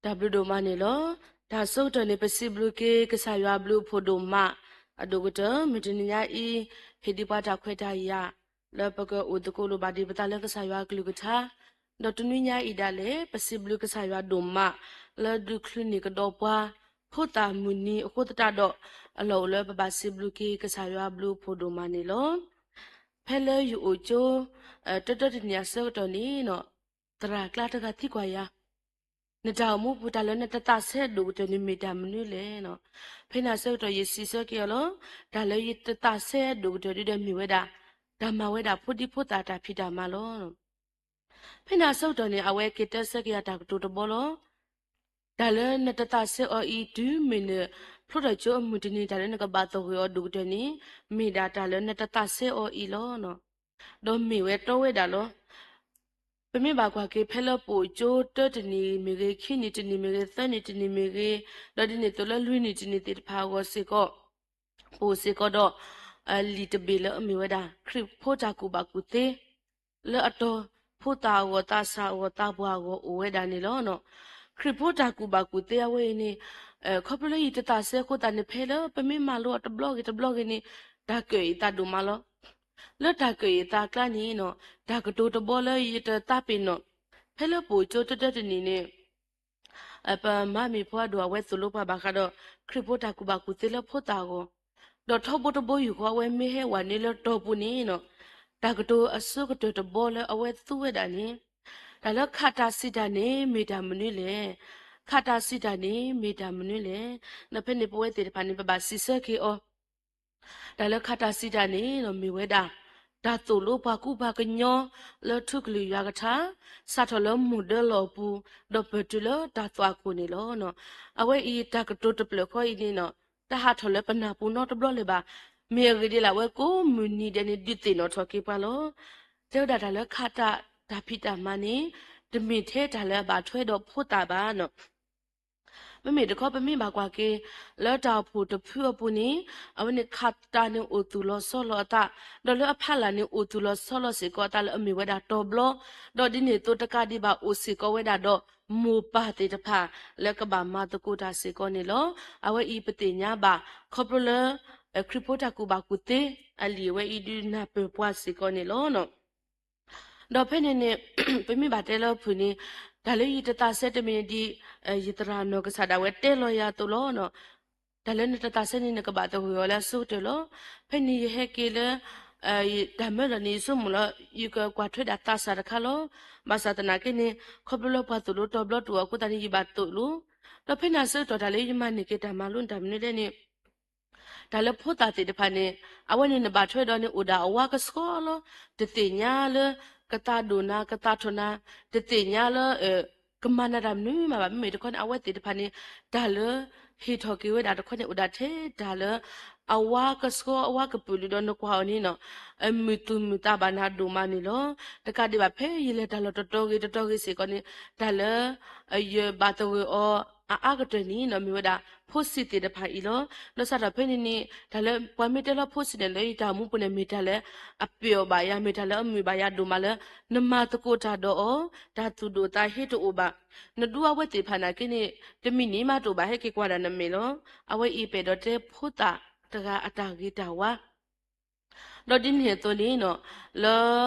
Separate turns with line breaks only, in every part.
W ဒိုမနေလောဒါဆုတ်တနေပစီဘလူကေကဆာရွာဘလူဖိုဒိုမအဒိုကတမတနီယာဤဟေဒီပါတာခွဲတာယာလောပကဥဒကိုလိုဘာဒီပတာလကဆာရွာကလူကထာဒတနွိညာဤဒါလေပစီဘလူကဆာရွာဒိုမလောဒုခလနိကတော့ပွားဖို့တာမူနီအခုတတတော့အလောလောပပစီဘလူကေကဆာရွာဘလူဖိုဒိုမနေလောဖဲလဲယူအိုချိုတတတနီယာဆောက်တော်နီနော်တရာကလာတကတိကွာယာနတောင်မှုပူတလည်းနဲ့တတဆက်လို့တနေမီတာမနွေလေနော်ဖိနာဆောက်တော်ရစီဆော့ကရလောဒါလည်းရတတဆက်လို့တတဲ့မြဝဲတာဓမ္မဝဲတာဖုတိဖုတာတာဖြစ်တာမလောဖိနာဆောက်တော်နေအဝဲကေတဆက်ကရတာတူတဘောလောဒါလည်းနဲ့တတဆက်အော်ဤဒူးမင်းဖလို့တော့ကျအမှုတနေတာလည်းကဘာတော့ရောဒုတဲ့နေမိတာဒါလည်းနဲ့တတဆက်အော်ဤလောနော်တော့မိဝဲတော့ဝဲတာလောပမေဘာကွာကေဖဲလပိုကျိုတတနီမေကေခိနီတနီမေကေသန်နီတနီမေကေလော်ဒီနေတလလွိနီတနီတေဖာဝစေကောပိုစေကောတော့အလီတဘေလအမီဝဒါခရစ်ဖိုတာကူဘာကူတေလော်အတော်ဖိုတာဝတာစာဝတာဘွားကိုဝဲဒါနေလောနော်ခရစ်ဖိုတာကူဘာကူတေအဝဲနေခေါပလီတတဆေခိုတာနေဖဲလပမေမာလောတဘလော့ကေနေဒါကေတာဒူမာလောလတ်တာကေတာကလနီနော်ဒါကတိုတဘောလဲရတတပင်နော်ဖဲလပူချိုတတတနီနေအပမမီဖွားတော့ဝဲစလိုပါဘာကတော့ခရစ်ပိုတာကူဘာကူတေလဖို့တာကိုတော့ထောဘတဘောယူခွာဝဲမေဟဲဝါနေလတော့ပူနီနော်ဒါကတိုအစုကတိုတဘောလဲအဝဲသူ့ဝဲတာနီဒါလခတာစီတာနေမေတာမနွေလေခတာစီတာနေမေတာမနွေလေနဖက်နေပွဲတေဖာနေပပစီစကေအောဒါလခတာစီတာနေနော်မေဝဲတာဒါတူလို့ဘာကူဘာကညောလောထုကလူရကထာစာထလမူဒလောပူဒပတူလဒါသွားကိုနေလောနော်အဝဲဤတကတုတပလခေါ်ဤနေနော်တဟာထလပနာပူနော်တဘလလေပါမေရဒီလာဝဲကိုမူနီတဲ့နေဒီတေနော်ထော်ကေပါလောကျောဒါဒါလခတာဒါဖိတာမနေဒမီထဲဒါလဘာထွဲတော့ဖို့တာပါနော်မမေတခေါပမေဘာကွာကေလော်တာဖူတဖူပူနီအဝနေခတ်တာနေအိုတူလောဆောလောတာဒေါ်လအဖလာနေအိုတူလောဆောလောစေကောတာလအမေဝဒါတော်ဘလောဒေါ်ဒီနေတိုတကဒီဘာအိုစေကောဝဲဒါတော့မူပါတေတဖာလက်ကဘာမတကူတာစေကောနေလောအဝဲဤပတိညာဘာခေါပလခရပိုတာကူဘာကူတေအလီဝဲဤဒူနာပပွားစေကောနေလောနော်ဒေါ်ဖဲနေနေပမေဘာတဲလောဖူနေဒါလေးတတဆက်တမင်းဒီယတရာနောကစားတာဝဲတဲလောရတူလောနော်ဒါလည်းတတဆက်နေကဘာတော့ရောလဲဆုတလောဖဲနေဟဲကေလဒါမဲလနေစုမလယူကကွာထွေတာတဆာရခါလောမဆာတနာကိနေခပလောပတ်တူလောတော့ဘလတူအခုတန်ကြီးဘတ်တူလောတော့ဖဲနာဆုတော့ဒါလေးယမနေကေတာမလွန်တမနေတဲ့နေဒါလည်းဖို့တာတဲ့ဖာနေအဝနေနဘာထွေတော့နေဥဒါအဝါကစကောလောတတိညာလကတာဒိုနာကတာထနာတတိညာလကမနာရမ်နူမှာမေတခွန်အဝဲတေတဖာနေဒါလဟီထော်ကီဝဲဒါတခွန်ဥဒါသေးဒါလအဝါကစကောအဝါကပူလူတော့နကွာနီနော်အမီတူမီတာဘာနာဒိုမာနီလောတကဒီဘာဖဲရလေဒါလတော်တော်ကြီးစေကောနေဒါလအယဘာတဝေအောအာကတနီနော်မြေဝဒါဖို့စစ်တေတဖာဤလောလောဆာတော့ဖဲနေနေဒါလပွားမီတလဖို့စစ်တယ်လေဒါမှုပနေမီဒါလအပြောပါရမီဒါလအမီပါရဒိုမာလနမတကိုတာတော့ဒါသူတို့တာဟစ်တိုဘာနဒူအဝဲတေဖာနာကိနေတမီနီမတိုဘာဟဲကေကွာဒါနမေလောအဝဲဤပေတော့တေဖို့တာတကအတာဂီတာဝါတော့ဒီနေတော့လေနော်လော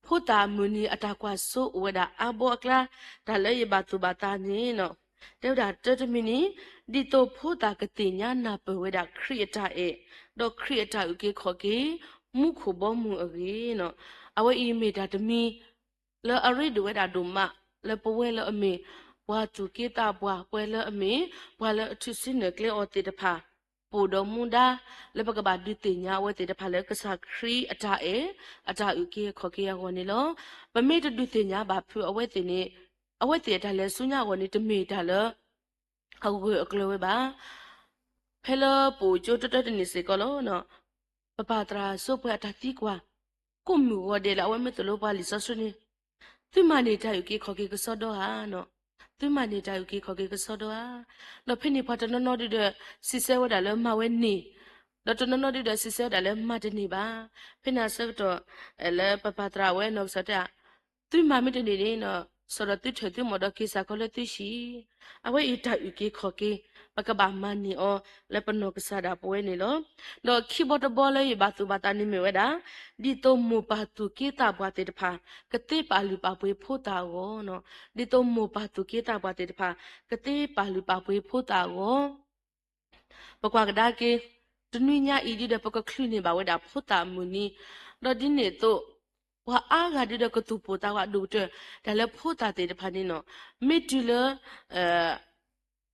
ဖို့တာမူနီအတာကွာဆိုဝဲတာအဘောကလာဒါလည်းရပါသူပါတာနေနော်တဲ့ဒါတတမီနီဒီတော့ဖို့တာကတိညာနာပဝဲတာခရီအတာအေတော့ခရီအတာဥကေခေါ်ကေမုခုဘောမူအကေနော်အဝဲအီမီတာတမီလောအရိဒဝဲတာဒုမလောပဝဲလောအမေဘွာသူကေတာဘွာပွဲလောအမေဘွာလောအထုစင်းနကလေအော်တေတဖာပူတော်မူဒါလပကဘာဒုတိညာဝဲတေတဖာလကစားခရီအတာအေအတာဥကေခေါ်ကေရဝနေလောပမေတဒုတိညာဘာဖူအဝဲတေနေအဝဲတေဒါလဲဆုညာဝနေတမေဒါလအခုအကလဝဲပါဖဲလပူကျိုတတနေစေကလောနော်ပပတရာစုပ်ပွဲအတာတိကွာကုမှုဝဒေလာဝဲမတလို့ပါလီဆဆုနေသူမနေတာယူကေခေါ်ကေကစောတော့ဟာနော်သူမနေတာယူကေခေါ်ကေကစောတော့ဟာတော့ဖိနေဖတ်တနော်ဒီတဲ့စီဆဲဝဲတာလဲမဝဲနေတော့တနော်ဒီတဲ့စီဆဲတာလဲမတနေပါဖိနာဆက်တော့လဲပပတရာဝဲနော်စတဲ့သူမမတနေနေနော် ဆိုတော့တိထွေတိမတော့ကိစ္စကလည်းတိရှိအဝဲအတာယူကေခေါ်ကေပကဘာမနီအောလက်ပနောကစားတာပွဲနေလို့တော့ခိဘတ်ဘောလေးဘာသူဘာတနိမေဝဒါဒီတုံမူပါသူကေတာဘွားတေတဖာကတိပါလူပါပွေဖို့တာရောနော်ဒီတုံမူပါသူကေတာဘွားတေတဖာကတိပါလူပါပွေဖို့တာရောပကွာကဒါကေတနွိညာအီဒီတဲ့ပကခလူနေပါဝဲတာဖို့တာမူနီတော့ဒီနေတော့ว่าอากาดิดก็ตูโปตาว่าดูเตแต่แล้วพูดตาเตตพานี่เนาะมิดเล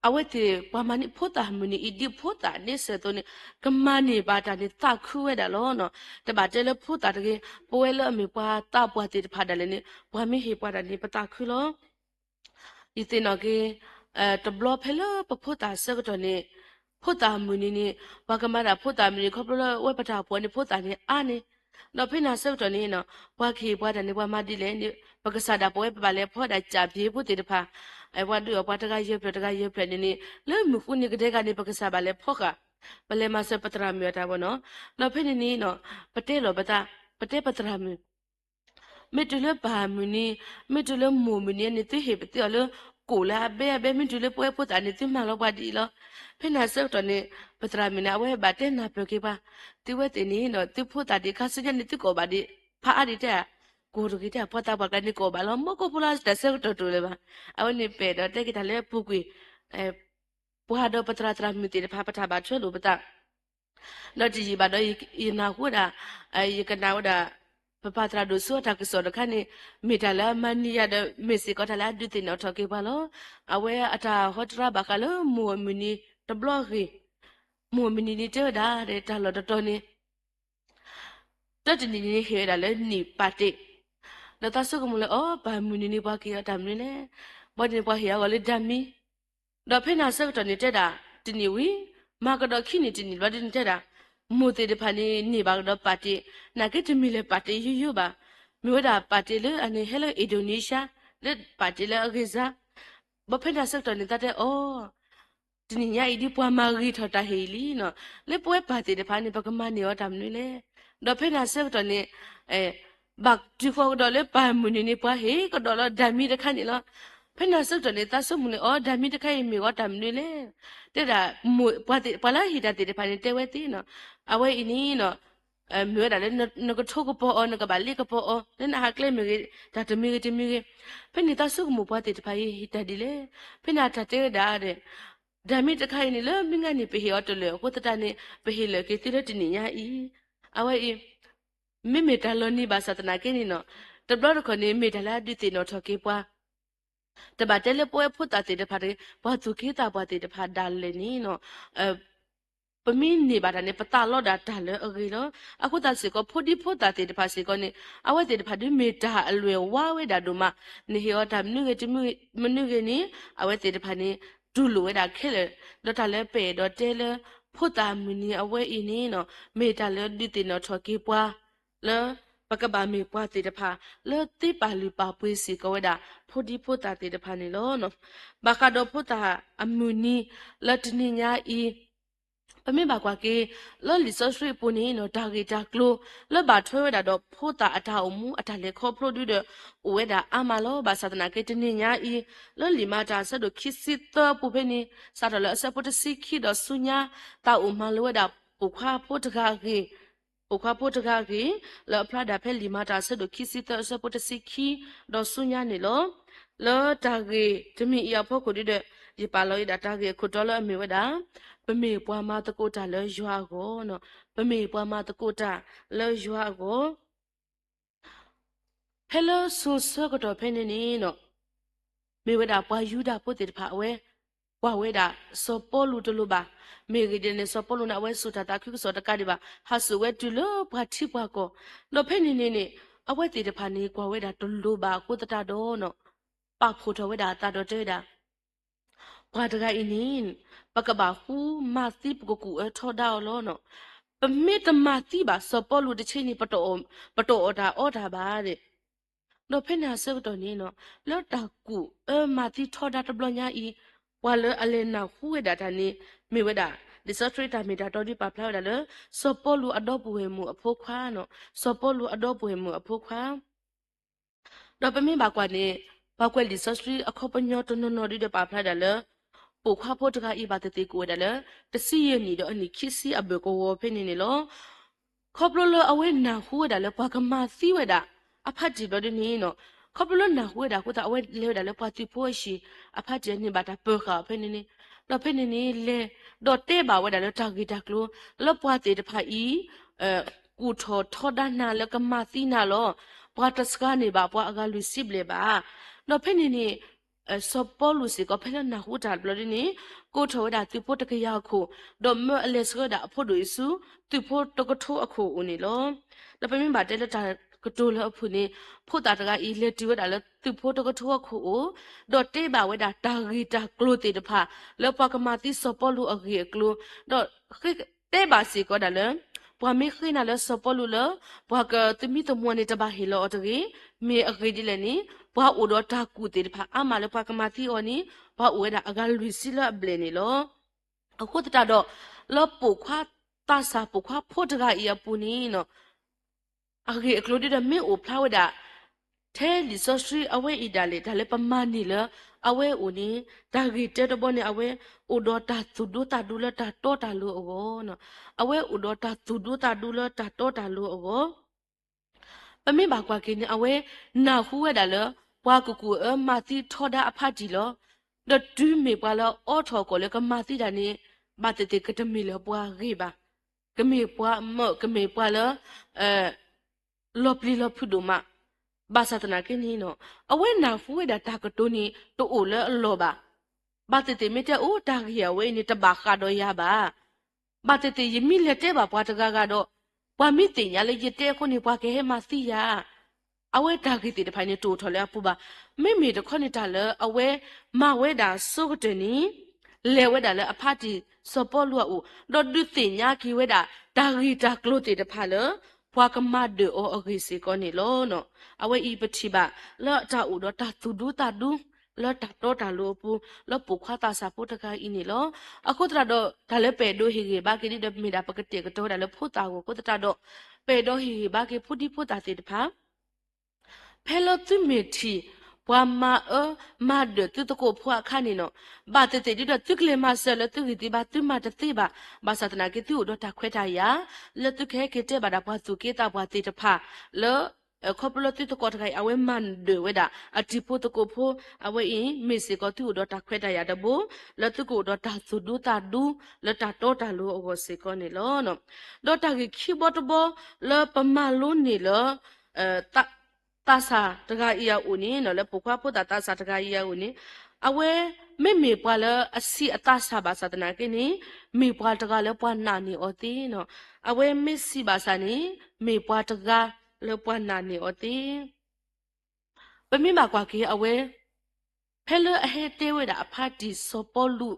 เอาไว้ที่ว่ามันนี่พูดตามันนี่อีดิพูดตานี่เสตัวนี่ก็มันนี่บาตานี่ตาคู่ไว้ดาล้อเนาะแต่บาดเจ็บแล้วพูดตาตะกี้ป่วยแล้วมีว่าตาป่วยเตตพาดาเลยนี่ว่ามีเหตุว่าดานี่ปะตาคู่ล้ออีติเนาะกี้ตบล้อเพลปะพูดตาเสก็ตัวนี่พูดตามันนี่ว่าก็มาดาพูดตามันนี่เขาเปล่าไว้ปะตาป่วยนี่พูดตานี่อ่านี่တော့ဖိနာဆုတ်တော်နေနော်ဘွားခေဘွားတန်နေဘွားမတိလဲပကစားတာပွဲပါလဲဖော့တာကြာပြေဖို့တေတဖာဘွားတို့ဘွားတကရွက်ပြတကရွက်ပြနေနေလဲမှုခုနေကတဲ့ကနေပကစားပါလဲဖော့ကပလဲမဆပတရာမြေတာဘောနော်တော့ဖိနေနေနော်ပတဲလောပတာပတဲပတရာမြေမေတလဘာမနီမေတလမူမနီနေတိဟေပတိလောကိုလာဘဲမင်းတူလေပွဲဖို့တာနေတိမလောပါဒီလောဖိနာဆုတ်တော်နေပတရာမြေနာဝဲဘာတဲ့နာပြောကေပါတိဝဲတင်နေနော်တိဖို့တာဒီခါစကြနေတိကိုပါဒီဖာအဒီတဲ့ကိုရကြီးတဲ့ပေါ်တာပါကနေကိုပါလောမကိုပလာတဲ့ဆုတ်တော်တူလေပါအဝနေပေတော့တဲ့ကတလည်းပုကွေပွားတော့ပတရာတရာမြေတိဖာပထာပါချွဲလို့ပတာတော့ဒီပါတော့ဤနာခုတာဤကနာဝတာပပတရာဒုဆိုတာကစောတခါနေမေတလာမနီယာဒမေစီကတလာဒုတိနော်ထကေပါလောအဝဲအတာဟောတရာဘကလောမူမနီတဘလော့ဂီမူမနီနီတဲ့ဒါတဲ့တလောတော်နေတတနီနီဟဲတာလဲနီပါတိတော့တဆုကမလဲအော်ဘာမူနီနီပါကီအတမ်နေဘောဒီပွားဟဲကလေဒမ်မီတော့ဖိနာဆုကတော်နေတဲ့တာတနီဝီမာကတော့ခိနေတနီဘာတင်တဲ့တာမိုတေတဖာနေပါတော့ပါတီနာကတမီလေပါတီယူပါမြို့တာပါတီလေအနေဟဲလိုအင်ဒိုနီးရှားလက်ပါတီလေအဂိဇာဘဖက်တာဆက်တော်နေတဲ့အော်ဒီညအိဒီပွားမာဂီထတာဟေလီနော်လေပွဲပါတီတဖာနေပကမနေရောတမ်နွေလေတော့ဖက်တာဆက်တော်နေဘတ်ဒီဖော်တော်လေပါမူနေပွားဟေကတော့ဒမ်မီတခါနေလားဖက်နာဆုတ်တယ်လေတဆုတ်မှုလေအော်ဓာမီတခိုင်မီကတမ်နွေလေတဲ့တာမွေပလာဟီတာတဲ့ဖာနေတဲဝဲတီနော်အဝဲအင်းနီနော်မြို့တာလေနကထုတ်ကပေါ်အော်နကဘာလီကပေါ်အော်တဲ့နာကလေမီဒါတမီတမီဖက်နေတဆုတ်မှုပွားတဲ့ဖာဟီတာဒီလေဖက်နာတတဲ့ဒါတဲ့ဓာမီတခိုင်နေလေမင်းကနေပေဟေော်တလေကိုတတနေပေဟေလေကေတိရတနေညာဤအဝဲအမိမေတလောနီဘာသတနာကိနေနော်တဘလခနေမေတလာဒီတိနော်ထကေပွားတပတ်တယ်လေပွဲဖို့တာတဲ့ဖာဘာသူခေတာဘာတဲ့ဖာဒါလေနီနော်ပမင်းနေပါတာနေပတာလော့တာဒါလေအကြီးနော်အခုတစီကဖို့ဒီဖို့တာတဲ့ဖာစီကနေအဝဲတဲ့ဖာဒီမေတာအလွယ်ဝါဝဲတာတို့မနေဟောတာမနုကတိမနုကနီအဝဲတဲ့ဖာနေဒူလိုဝဲတာခဲလေတော့တာလေပေတော့တဲလေဖို့တာမနီအဝဲအင်းနီနော်မေတာလေဒီတင်နော်ထော်ကေပွားလေပကဘာမေပွားတေတဖာလောတိပါလူပါပွေးစီကဝဒဖိုဒီဖိုတာတေတဖာနေလောနော်ဘကာဒိုဖိုတာအမူနီလတ်နီညာဤပမေဘာကွာကေလောလီဆော့စရီပူနီနော်ဒါဂီတာကလိုလောဘာထွေးဝဒတော့ဖိုတာအထာအမှုအထာလေခေါ်ပရိုဒူဒဝဲတာအမလောဘာသဒနာကေတနီညာဤလောလီမာတာဆဒိုခိစစ်တပူဖေနီစာတော်လအစပုတစီခိဒဆုညာတာအမလောဝဒပူခွာဖိုတကာကေโอควาโพตกากีแล้วพระดาเพลิมาตาเสดคิสิตเสปตสิคีดอสุญญานี่ลแล้วตากีจะมีอียพอคุดิเดยิปาลอยดาตากีคุดอลอมีวดาปะเมปวามาตะโกตาเลยัวโกเนาะปะเมปวามาตะโกตาเลยัวโกเฮลซูเซกดอเพนนี่เนาะมีวดาปวายูดาปุติภาเวว่าเวดาสปอลูตลุบาเมกิเดเนสปอลูนาเวสุตาตาคิกสอตกาดิบาฮัสเวตุโลปาทิปาโกโลเพนิเนเนอเวติตพานีกว่าเวดาตลุบากุตตาโดเนาะปากโพทเวดาตาโดเจดากว่าตกาอินินปกบาฮูมาติปกกูทอดาวโลเนาะปะเมตมาติบาสปอลูตเชนีปะโตอดาบาเดโลเพนาเซวตอนีเนาะแล้วตากูมาติทอดาตบลญาอีว่าเลอเลนาฮูเวดาตานีมีเวดาดิสตรีตามีดาตอดิปาพลาวดาเลสปอลูอดอปเวมูอโพควาเนาะสปอลูอดอปเวมูอโพควาดอปะมีบากว่านี่包括历史书啊，考不鸟都能拿的把拍的了，不夸破这个一把的对过的了，这是也你的你其实啊不过我陪你咯，考不了啊为难活的了，把个马死为的，啊怕几百的你喏。เขาเป็นหน้าหัวดาหัวตาเอาไว้เลี้ยวดาแล้วพอที่พูดสิอาพาเจนี่บาดาเปิดขาเพื่อนนี่เราเพื่อนนี่เลยดอเต้บ่าวดาแล้วจากกีจากลูแล้วพอเตะพาอีกูทอด้านนาแล้วก็มาซีนาล้อพอตัสกานี่บ่าพออากาลุสิบเลยบ่าเราเพื่อนนี่สอบปอลุสิก็เพื่อนหน้าหัวดาบลนี่กูทอดาที่พูดตะกี้ยาคูดอมเมื่อเลสก็ดาพูดดูสูที่พูดตะก็ทั่วคูอุนี่ล้อแล้วเพื่อนบาดเจ็บแล้วจากก็ดูแล้วพูนี่พูดตาตะกาอีเลติวดาแล้วตุพูตก็ทั่วคูดอเต้บ่าวดาตากีตากลูติตพาแล้วพอกมาที่สปอลูอเกกลูดอเต้บ่าสิก็ดาแล้วพอไม่ขึ้นน่ะแล้วสปอลูแล้วพอก็ตุมีตมวนนี่จะบ่าเฮลอตะกีมีอเกดิเลนี่พออุดอตากูติตพาอามาแล้วพอกมาที่อนี่พออุดาอากาลุสิละเบลนี่ลอအခုတတော့လောပုခွာตาสาပုခွာဖို့တကอีปูนี่เนาะအကေအကလိုဒီဒမေအိုဖလာဝဒထဲလီဆိုစရီအဝဲအီဒါလေဒါလေပမာနီလအဝဲဦးနီဒါဂီတဲတဘောနေအဝဲဥဒေါ်တာသူဒူတာဒူလတာတောတာလူအောနော်အဝဲဥဒေါ်တာသူဒူတာဒူလတာတောတာလူအောပမေဘာကွာကင်းအဝဲနာဟူဝဲဒါလဘွာကူကူအမာတီထောဒါအဖတ်ကြီးလောဒဒူမေပွာလောအောထောကိုလေကမာတီဒါနေဘာတတေကတမီလောဘွာဂေဘာကမေပွာမောကမေပွာလောလောပလီလောဖုဒုမာဘာသာတနာကင်းနီနော်အဝဲနာဖူဝဲတာတာကတိုနီတိုအိုလဲလောပါဘာတတေမေတဲ့အိုတာခရဝဲနေတဘာခါတော့ရပါဘာတတေယမီလက်တဲ့ပါပွားတကားကတော့ပွားမိတင်ရလေရတဲ့ခုနေပွားကဲဟဲမစီရအဝဲတာခိတေတဖိုင်နေတိုထော်လဲပူပါမိမိတခွနေတာလဲအဝဲမဝဲတာစုကတနီလဲဝဲတာလဲအဖတ်တီစောပေါ်လူအိုဒေါ်ဒုတင်ညာခီဝဲတာတာဂီတာကလို့တေတဖာလဲဘွာကမတ်ဒိုအဂိစီကောနေလောနော်အဝဲဤပတိပါလောတာဥတော့တာသူဒူတာဒူလောတာတော့တာလို့ပူလောပုခွာတာစာပုတ်တကိုင်းနေလောအခုတရတော့ဒါလည်းပဲဒိုဟီဂေဘာကိဒီဒမီဒါပကတိကတော့ဒါလည်းဖုတာကိုကိုတရတော့ပဲဒိုဟီဂေဘာကိဖုဒီဖုတာတေတဖာဖဲလောသူမီတီဘွာမာဒတူတကိုဖွာခါနေနော်ဘာတေတေဒီတော့သူကလေမဆဲလသူဂီတီဘာသူမတတိပါဘာသာတနာကေသူတော့တာခွဲတာရလတုခဲကေတဲ့ဘာဒါဘွာသူကေတာဘွာတေတဖာလောခေါပလတိတကောတခိုင်အဝဲမန်ဒေဝဒအတိဖို့တကိုဖို့အဝဲအင်းမေစီကောသူတော့တာခွဲတာရတဲ့ဘူလတုကိုတော့တာသူဒူတာဒူလတာတော့တာလို့အောစေကောနေလောနော်တော့တာခိဘောတဘောလပမလုံးနေလောတာစာတကอียาဦးနေနော်လေပုခွာဖို့တာစာတကอียาဦးနေအဝဲမေပွာလအစီအတာစာဘာသာတနာကိနေမေပွာတကလည်းပွာနာနေအော်တီနော်အဝဲမစ်စီဘာစာနေမေပွာတကလေပွာနာနေအော်တီပမိမကွာကေအဝဲဖဲလအဟဲတဲဝဲတာအဖတ်တီစောပေါ်လူ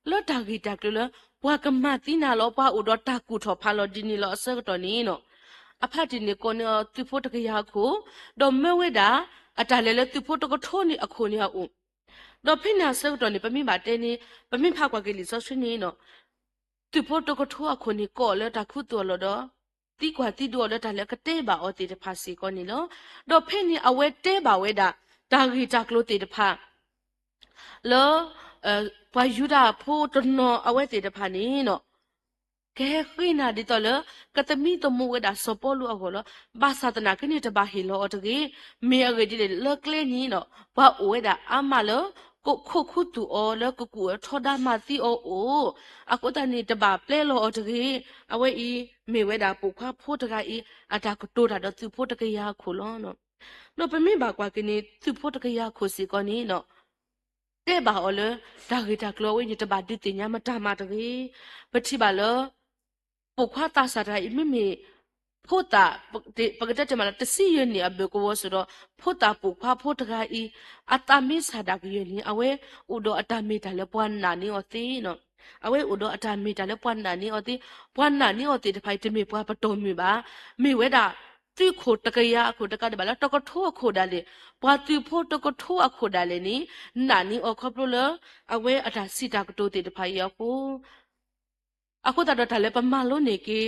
လော်တာဂီတာကလဘွာကမတိနာလောပွာဥတော်တာကူထော်ဖာလော်ဒီနီလောအစကတော့နေနော်အဖတ်တီနေကောနသူဖို့တကရခုဒေါ်မဲဝဲတာအတလဲလဲသူဖို့တကထိုးနေအခုနေအောင်တော့ဖိနာဆောက်တော်နေပမိပါတဲနေပမိဖကွာကေလီဆောဆွနေနော်သူဖို့တကထိုးအခုနေကောလဲတာခုတော်လော်တော့တီကွာတီတော်လဲတာလဲကတဲ့ပါအော်တီတဖာစီကောနေလောတော့ဖိနေအဝဲတဲပါဝဲတာဒါဂီတာကလို့တီတဖာလောဘွာယူတာဖို့တနော်အဝဲတီတဖာနေနော်ကဲခိနာဒီတော်လကတမီတမဝဒါစပေါ်လူအခေါ်လဘာသာတနာခနေတဘာဟီလောတကေမေအဂေဒီလကလေနီနော်ဘာဝဲဒါအမလောကိုခုခုတူအော်လကကူထောဒါမတီအောအိုအခုတနေတဘာပလဲလောတကေအဝဲဤမေဝဲဒါပုခွာဖို့တကဤအတာကတိုးတာတော့သူဖို့တကရခုလောနော်နော်ပမေဘာကွာကနေသူဖို့တကရခုစီကောနီနော်တဲ့ဘာအော်လဒါဂီတာကလောဝဲညတဘာဒီတင်ညာမတာမတကေပတိပါလောပုခွာတာစာတာမိမိဖို့တာပကတဲ့တမလာတစီရနေအဘကိုဆိုတော့ဖို့တာပုခွာဖို့တကဤအတမီစာဒါကရနေအဝဲဥဒအတမီတလည်းပွားနာနေော်သေးနော်အဝဲဥဒအတမီတလည်းပွားနာနေော်သေးပွားနာနေော်သေးတဖိုင်တမီပွားပတော်မီပါမိဝဲတာသူခိုတကရအခုတကတဘလာတကထိုးခိုဒါလေပွားသူဖို့တကထိုးအခုဒါလေနီနာနီအခပလအဝဲအတာစီတာကတိုးတဲ့တဖိုင်ရောက်ဖို့အခုတတော့တယ်ပမာလုံးနေကေ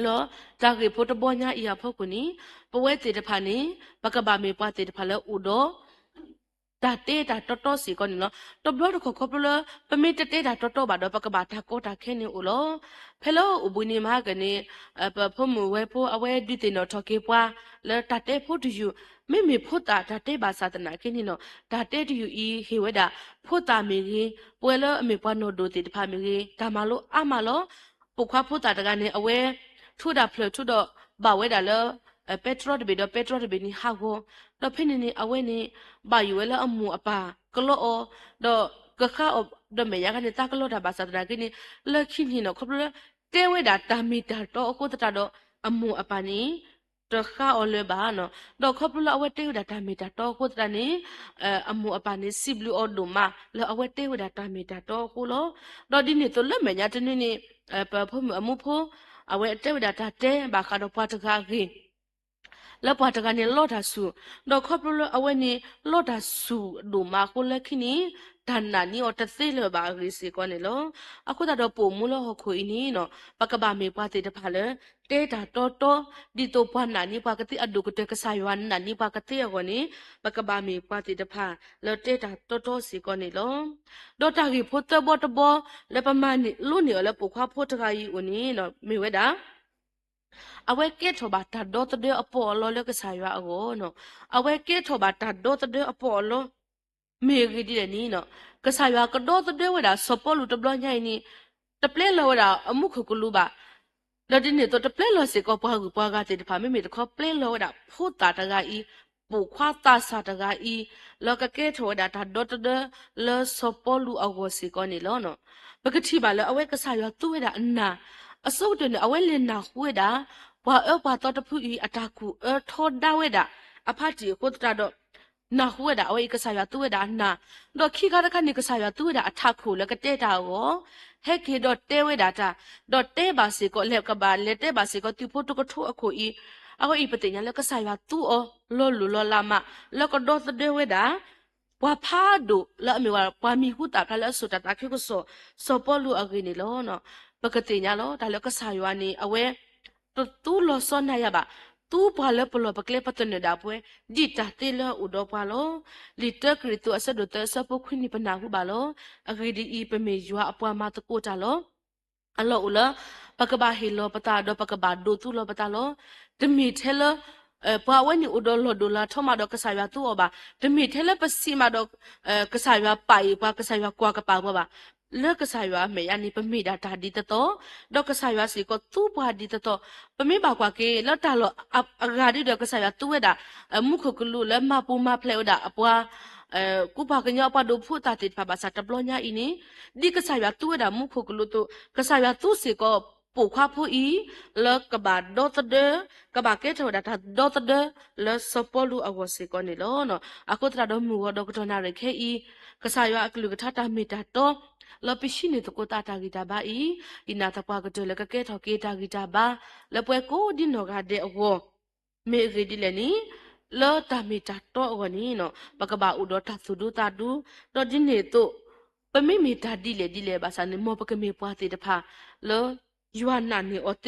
လောတာကေဖို့တဘောညာအရာဖို့ကုနီပဝဲတေတဖာနေပကဘာမေပွားတေတဖာလဲဥတော့ ta te ta toto si con no to blo to kho blo pemi te te ta toto ba do pa ka ba ta ko ta khe ni u lo phelo ubuni ma ka ni pa pho mu we pho awe di te no tho ke pwa le ta te pho tu yu me me pho ta te ba sa ta na ke ni no ta te tu yu i he we da pho ta me ri pwe lo me pwa no do te ta pha me ri ta ma lo a ma lo pu khwa pho ta ta ka ni awe thu da phlo thu do ba we da lo petrol de be do petrol de be ni ha go do phe ni awe ni ba yu we lo amu apa ko lo o do ka kha o do me ya ka ni ta ko lo da ba sa ta ke ni le khi ni no kho lo te we da ta mi ta to ko ta do amu apa ni to kha o le ba no do kho lo awe te we da ta mi ta to ko ta ni amu apa ni siblu o do ma lo awe te we da ta mi ta to ko lo do di ni to le me nya te ni pa pho amu pho awe te we da ta te ba ka do pa ta ka kiแล้วพอตะกันเนี่ยลอดาสูดอกครอบlo awe ni lọda su do ma ko le khini dhanna ni o ta se le ba ri se ko ne lo aku ta do po mu lo ho khoi ni no pakaba me pa te ta pha le te ta to di to pa na ni pa ka ti adu ko te ka sa ywan na ni pa ka te ko ni pakaba me pa te ta pha le te ta to se ko ne lo do ta gi pho te bo le pa ma ni lu ni le po khwa pho ta ga yi o ni no me we da awe ke thoba ta do to de apo lo le ka sa ywa ago no awe ke thoba ta do to de apo lo me gi di ni no ka sa ywa ka do to de we da so po lu to blo nyai ni te ple lo da amu khu ku lu ba lo di ni to te ple lo se ko pa ga te pha me me to kho ple lo da phu ta ta ga i pu khwa ta sa ta ga i lo ka ke tho da ta do to de lo so po lu ago se ko ni lo no ba ka thi ba lo awe ka sa ywa tu we da na အစုတ်တဲ့ အဝဲလင်နာဝဲတာဘွာအဘတော်တဖူဤအတာကူထောဒါဝဲတာအဖတ်တီကိုတတော်နာဝဲတာအဝဲကစားရသူဝဲတာနာတော့ခိကားတခါနေကစားရသူဝဲတာအထခုလည်းကတဲ့တာကိုဟဲကေတော့တဲဝဲတာတာတော့တဲပါစီကိုလက်ကပါလက်တဲပါစီကိုတူဖို့တကထုအခုဤအခုဤပတိညာလက်ကစားရသူအောလောလူလောလာမလက်ကတော့တဲ့ဝဲတာဘွာဖားတို့လက်အမေဝါပွာမီဟုတာဖလက်ဆိုတာတာခေကိုစောပေါ်လူအကိနေလောနော် ปกติเนี่ยloแต่แล้วก็สายวานี่เอาไว้ตู้loซ่อนได้ยะบะตู้พาเลปลอปะเกลปะตนเนี่ยดาป่วยดิตาเตลอุดอปาโลลิเตอร์กริตัวอสะดอเตอร์ซะปุควินี่ปะนาหูบาโลอะกรีดีอีเปเมยัวอปวามาตะโกตาโลอะโลอุละปะกะบาเฮโลปะตาดอปะกะบาโดตู้โลปะตาโลตะมีเทเลปะวันนี่อุดอโลโดลาทอมาดอกะสายวาตู้อบาตะมีเทเลปะซีมาดอกะสายวาไปปะกะสายวากวากะปาบ่บา เลิกกษายว่าไม่อันนี้เป็นมีดาตาดีตโตดอกกษายว่าสิก็ตู้ปาดีตโตเป็นมีบากว่าเกแล้วตาloอากาศดอกกษายว่าตู้เวดามุขกุลุแล้วมาปูมาเพลวดาอปว่ากูพากันยอปาดูพูดตาติดภาษาตะบลญาอีนี้ดีกษายว่าตู้เวดามุขกุลุตุกษายว่าตู้สิก็ปูควาผู้อีแล้วกบาดอตเดกบาเกตวดาตาดอตเดแล้วสปอลูอวสิก็นี่ล้อเนาะอะกุตราดมูดอกตนาเรเคอีกษายว่ากลุกทาตามิตาโต ลพิชินีตโกตาตากิตาบาอีอินาตปากตเลกะเกทอเกตากิตาบาลปวยโกดินโนกาเดอโวเมเรดิเลนีลตามิตาโตอวนีเนาะปะกะบาอุดอตาสุดุตาดูตอดินเนโตปะมิมีตาดิเลบาสานิมอปะกะเมปวาติตะพาลยูอานานีโอเต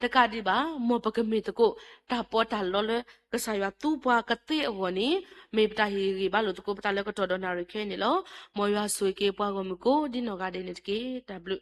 ตะกาดิบามอปะกะเมตโกตาปอตาลอเลกะสายาตูปวากะเตอวนีเมปตาฮีรีบาลตโกปตาเลกะตอดอนาริเคนี่ลอมอยาซุยเกปวากอมโกดินโนกาเดเนตเกตาบลุ